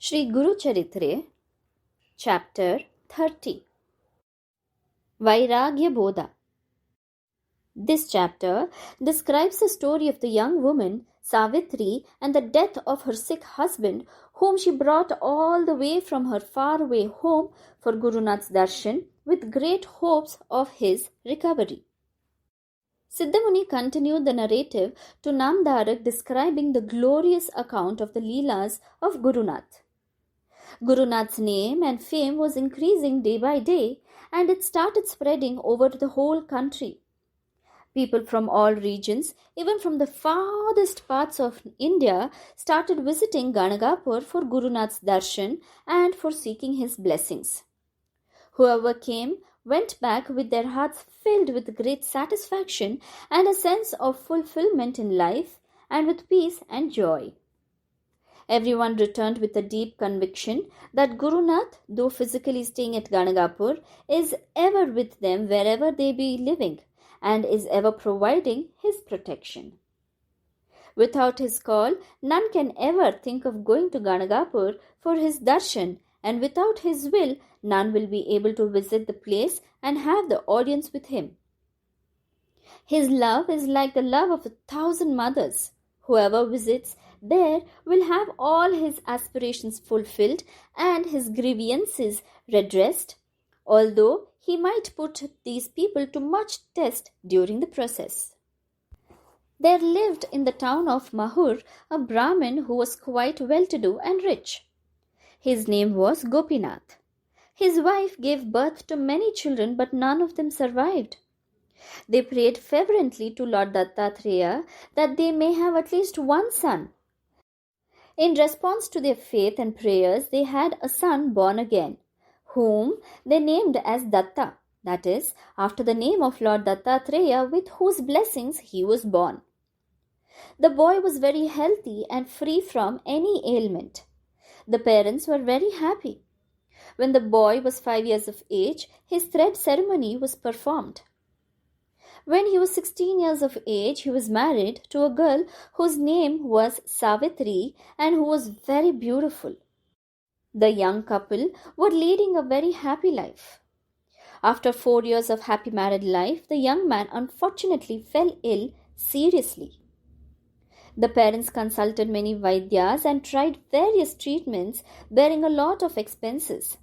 Shri Guru Charitre, Chapter 30. Vairagyabodha. This chapter describes the story of the young woman Savitri and the death of her sick husband, whom she brought all the way from her faraway home for Guru Nath's darshan with great hopes of his recovery. Siddhamuni continued the narrative to Namdarak, describing the glorious account of the Leelas of Guru Nath. Guru Nath's name and fame was increasing day by day, and it started spreading over the whole country. People from all regions, even from the farthest parts of India, started visiting Ganagapur for Guru Nath's darshan and for seeking his blessings. Whoever came went back with their hearts filled with great satisfaction and a sense of fulfillment in life, and with peace and joy. Everyone returned with a deep conviction that Guru Nath, though physically staying at Ganagapur, is ever with them wherever they be living, and is ever providing his protection. Without his call, none can ever think of going to Ganagapur for his darshan, and without his will, none will be able to visit the place and have the audience with him. His love is like the love of 1,000 mothers. Whoever visits there will have all his aspirations fulfilled and his grievances redressed, although he might put these people to much test during the process. There lived in the town of Mahur a Brahmin who was quite well-to-do and rich. His name was Gopinath. His wife gave birth to many children, but none of them survived. They prayed fervently to Lord Dattatreya that they may have at least one son. In response to their faith and prayers, they had a son born again, whom they named as Datta, that is, after the name of Lord Dattatreya, with whose blessings he was born. The boy was very healthy and free from any ailment. The parents were very happy. When the boy was 5 years of age, his thread ceremony was performed. When he was 16 years of age, he was married to a girl whose name was Savitri and who was very beautiful. The young couple were leading a very happy life. After 4 years of happy married life, the young man unfortunately fell ill seriously. The parents consulted many Vaidyas and tried various treatments, bearing a lot of expenses.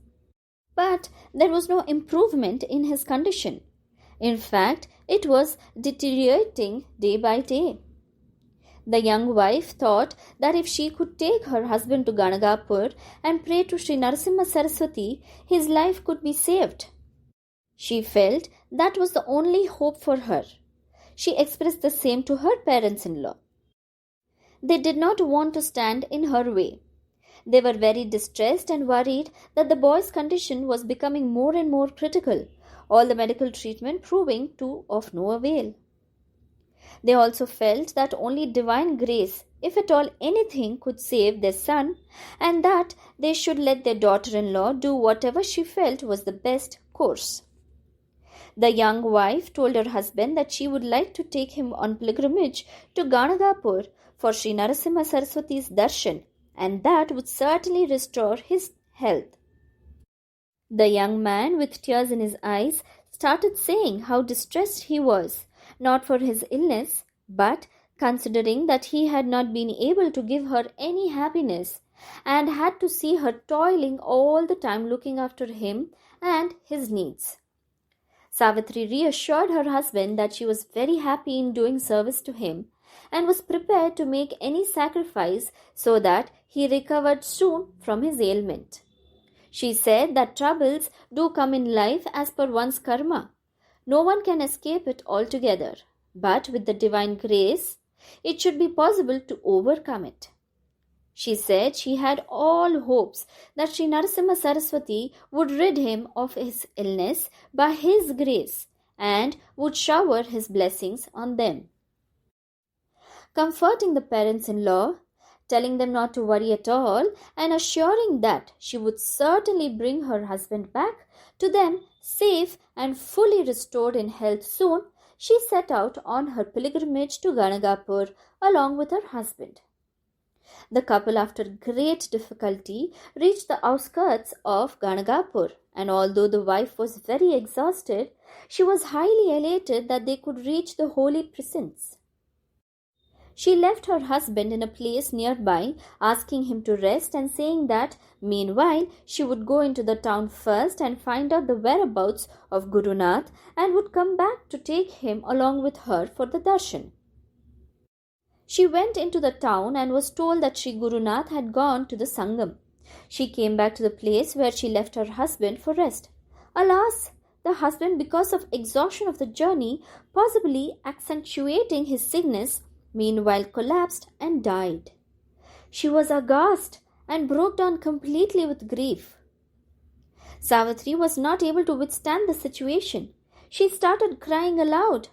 But there was no improvement in his condition. In fact, it was deteriorating day by day. The young wife thought that if she could take her husband to Ganagapur and pray to Sri Narasimha Saraswati, his life could be saved. She felt that was the only hope for her. She expressed the same to her parents-in-law. They did not want to stand in her way. They were very distressed and worried that the boy's condition was becoming more and more critical, all the medical treatment proving to of no avail. They also felt that only divine grace, if at all anything, could save their son, and that they should let their daughter-in-law do whatever she felt was the best course. The young wife told her husband that she would like to take him on pilgrimage to Ganagapur for Sri Narasimha Saraswati's darshan, and that would certainly restore his health. The young man, with tears in his eyes, started saying how distressed he was, not for his illness, but considering that he had not been able to give her any happiness, and had to see her toiling all the time looking after him and his needs. Savitri reassured her husband that she was very happy in doing service to him, and was prepared to make any sacrifice so that he recovered soon from his ailment. She said that troubles do come in life as per one's karma. No one can escape it altogether, but with the divine grace, it should be possible to overcome it. She said she had all hopes that Sri Narasimha Saraswati would rid him of his illness by his grace and would shower his blessings on them. Comforting the parents-in-law, telling them not to worry at all, and assuring that she would certainly bring her husband back to them safe and fully restored in health soon, she set out on her pilgrimage to Ganagapur along with her husband. The couple, after great difficulty, reached the outskirts of Ganagapur, and although the wife was very exhausted, she was highly elated that they could reach the holy precincts. She left her husband in a place nearby, asking him to rest and saying that, meanwhile, she would go into the town first and find out the whereabouts of Gurunath and would come back to take him along with her for the darshan. She went into the town and was told that Sri Gurunath had gone to the Sangam. She came back to the place where she left her husband for rest. Alas! The husband, because of exhaustion of the journey, possibly accentuating his sickness, meanwhile collapsed and died. She was aghast and broke down completely with grief. Savitri was not able to withstand the situation. She started crying aloud.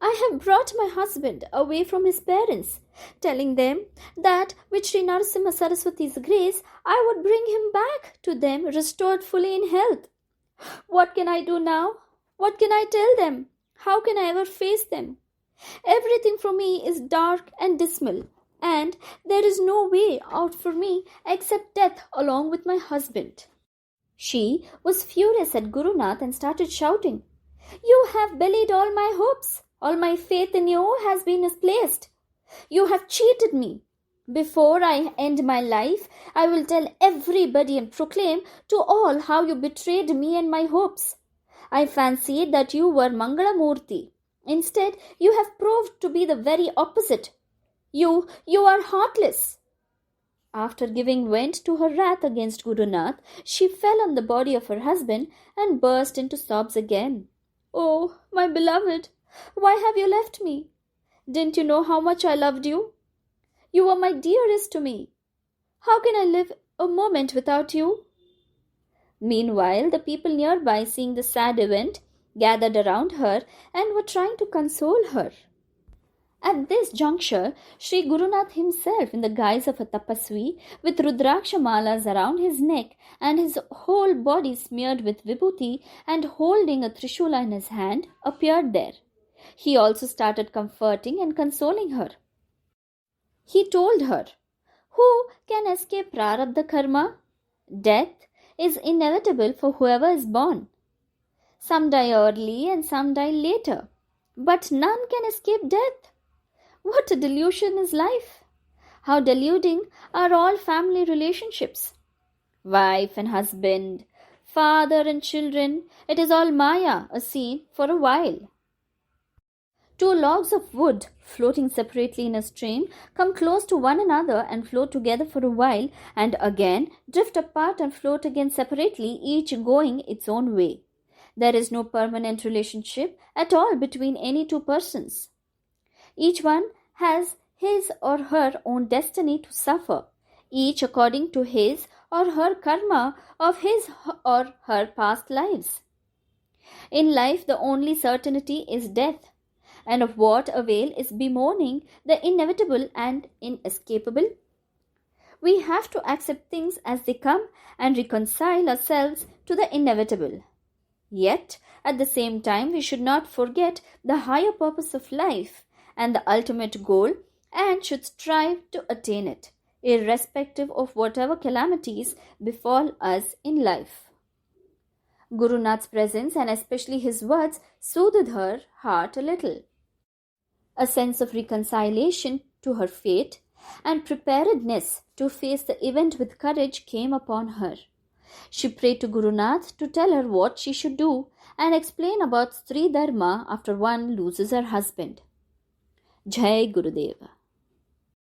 I have brought my husband away from his parents, telling them that with Sri Narasimha Saraswati's grace, I would bring him back to them restored fully in health. What can I do now? What can I tell them? How can I ever face them? Everything for me is dark and dismal, and there is no way out for me except death along with my husband. She was furious at Gurunath and started shouting, You have belied all my hopes. All my faith in you has been misplaced. You have cheated me. Before I end my life, I will tell everybody and proclaim to all how you betrayed me and my hopes. I fancied that you were Mangalamurti. Instead, you have proved to be the very opposite. You are heartless. After giving vent to her wrath against Gurunath, she fell on the body of her husband and burst into sobs again. Oh, my beloved, why have you left me? Didn't you know how much I loved you? You were my dearest to me. How can I live a moment without you? Meanwhile, the people nearby, seeing the sad event, gathered around her and were trying to console her. At this juncture, Sri Gurunath himself, in the guise of a tapasvi, with Rudraksha malas around his neck and his whole body smeared with vibhuti and holding a trishula in his hand, appeared there. He also started comforting and consoling her. He told her, Who can escape prarabdha karma? Death is inevitable for whoever is born. Some die early and some die later, but none can escape death. What a delusion is life! How deluding are all family relationships. Wife and husband, father and children, it is all Maya, a scene for a while. Two logs of wood floating separately in a stream come close to one another and float together for a while and again drift apart and float again separately, each going its own way. There is no permanent relationship at all between any two persons. Each one has his or her own destiny to suffer, each according to his or her karma of his or her past lives. In life, the only certainty is death. And of what avail is bemoaning the inevitable and inescapable? We have to accept things as they come and reconcile ourselves to the inevitable. Yet, at the same time, we should not forget the higher purpose of life and the ultimate goal and should strive to attain it, irrespective of whatever calamities befall us in life. Gurunath's presence and especially his words soothed her heart a little. A sense of reconciliation to her fate and preparedness to face the event with courage came upon her. She prayed to Gurunath to tell her what she should do and explain about Stri Dharma after one loses her husband. Jai Gurudeva.